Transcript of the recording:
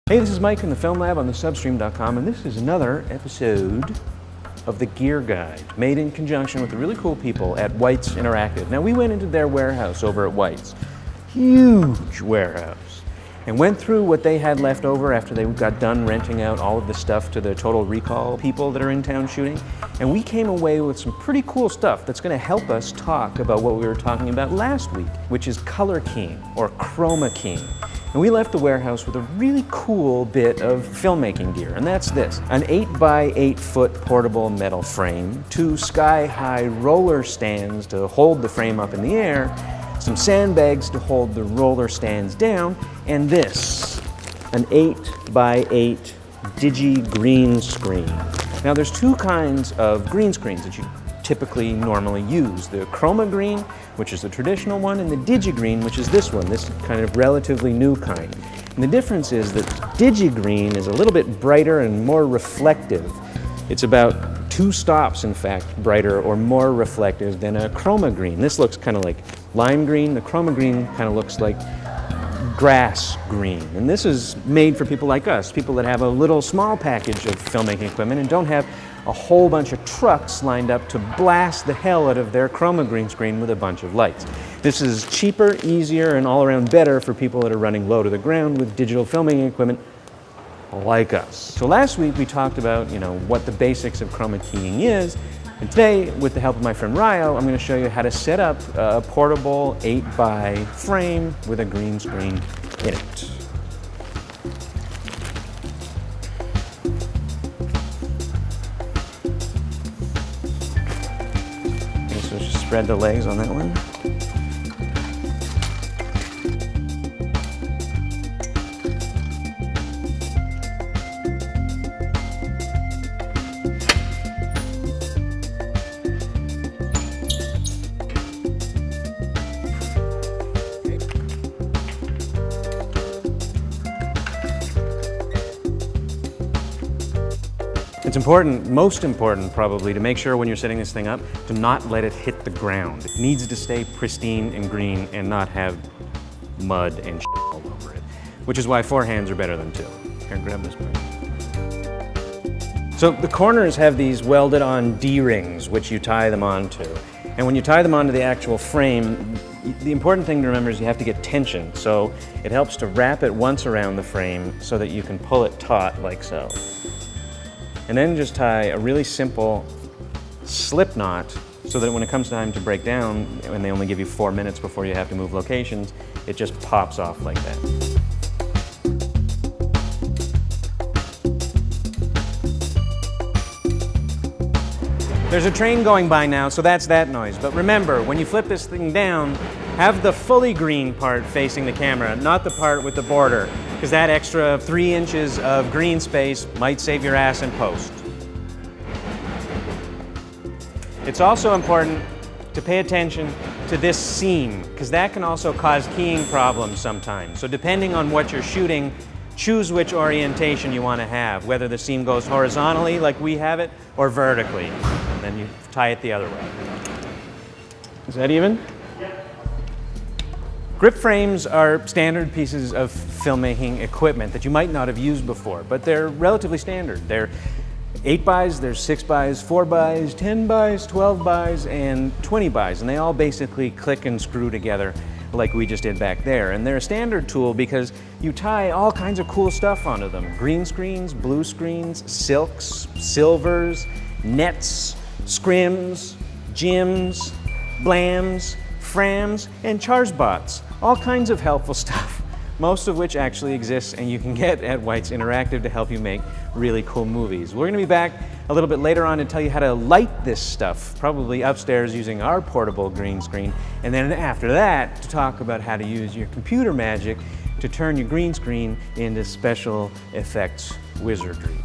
Hey, this is Mike in the Film Lab on thesubstream.com, and this is another episode of the Gear Guide, made in conjunction with the really cool people at White's Interactive. Now, we went into their warehouse over at White's, huge warehouse, and went through what they had left over after they got done renting out all of the stuff to the Total Recall people that are in town shooting. And we came away with some pretty cool stuff that's going to help us talk about what we were talking about last week, which is color keying or chroma keying. And we left the warehouse with a really cool bit of filmmaking gear, and that's this: an 8x8 foot portable metal frame, 2 sky-high roller stands to hold the frame up in the air, some sandbags to hold the roller stands down, and this, an 8x8 Digi-Green screen. Now there's 2 kinds of green screens that you typically normally use: the chroma green, which is the traditional one, and the Digi-Green, which is this one, this kind of relatively new kind. And the difference is that Digi-Green is a little bit brighter and more reflective. It's about 2 stops, in fact, brighter or more reflective than a chroma green. This looks kind of like lime green. The chroma green kind of looks like grass green. And this is made for people like us, people that have a little small package of filmmaking equipment and don't have a whole bunch of trucks lined up to blast the hell out of their chroma green screen with a bunch of lights. This is cheaper, easier, and all around better for people that are running low to the ground with digital filmmaking equipment like us. So last week we talked about, what the basics of chroma keying is, and today, with the help of my friend Rajo, I'm going to show you how to set up a portable 8x frame with a green screen in it. So just spread the legs on that one. It's important, most important probably, to make sure when you're setting this thing up to not let it hit the ground. It needs to stay pristine and green and not have mud and all over it, which is why 4 hands are better than 2. Here, grab this one. So the corners have these welded on D-rings, which you tie them onto. And when you tie them onto the actual frame, the important thing to remember is you have to get tension. So it helps to wrap it once around the frame so that you can pull it taut like so. And then just tie a really simple slip knot so that when it comes time to break down, and they only give you 4 minutes before you have to move locations, it just pops off like that. There's a train going by now, so that's that noise. But remember, when you flip this thing down, have the fully green part facing the camera, not the part with the border, because that extra 3 inches of green space might save your ass in post. It's also important to pay attention to this seam, because that can also cause keying problems sometimes. So depending on what you're shooting, choose which orientation you want to have, whether the seam goes horizontally like we have it, or vertically. And then you tie it the other way. Is that even? Grip frames are standard pieces of filmmaking equipment that you might not have used before, but they're relatively standard. They're 8x, there's 6x, 4x, 10x, 12x, and 20x, and they all basically click and screw together like we just did back there. And they're a standard tool because you tie all kinds of cool stuff onto them: green screens, blue screens, silks, silvers, nets, scrims, jims, blams, frams, and charsbots. All kinds of helpful stuff, most of which actually exists and you can get at White's Interactive to help you make really cool movies. We're going to be back a little bit later on to tell you how to light this stuff, probably upstairs using our portable green screen, and then after that to talk about how to use your computer magic to turn your green screen into special effects wizardry.